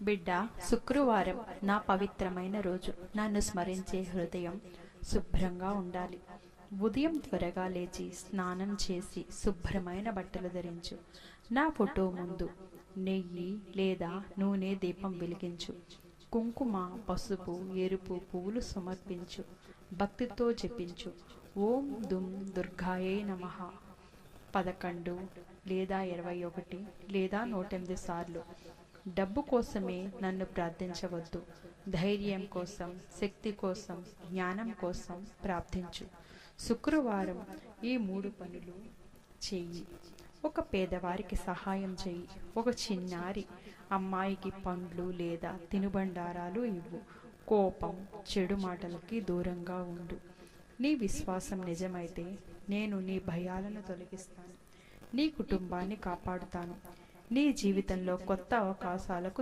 బిడ్డ, శుక్రవారం నా పవిత్రమైన రోజు. నన్ను స్మరించే హృదయం శుభ్రంగా ఉండాలి. ఉదయం త్వరగా లేచి స్నానం చేసి శుభ్రమైన బట్టలు ధరించు. నా ఫోటో ముందు నెయ్యి లేదా నూనె దీపం వెలిగించు. కుంకుమ, పసుపు, ఎరుపు పువ్వులు సమర్పించు. భక్తితో జపించు. ఓం దుం దుర్గాయే నమః 11 లేదా 21 లేదా 108 సార్లు. డబ్బు కోసమే నన్ను ప్రార్థించవద్దు. ధైర్యం కోసం, శక్తి కోసం, జ్ఞానం కోసం ప్రార్థించు. శుక్రవారం ఈ 3 పనులు చెయ్యి. ఒక పేదవారికి సహాయం చెయ్యి. ఒక చిన్నారి అమ్మాయికి పండ్లు లేదా తినుబండారాలు ఇవ్వు. కోపం, చెడు మాటలకి దూరంగా ఉండు. నీ విశ్వాసం నిజమైతే నేను నీ భయాలను తొలగిస్తాను. నీ కుటుంబాన్ని కాపాడుతాను. నీ జీవితంలో కొత్త అవకాశాలకు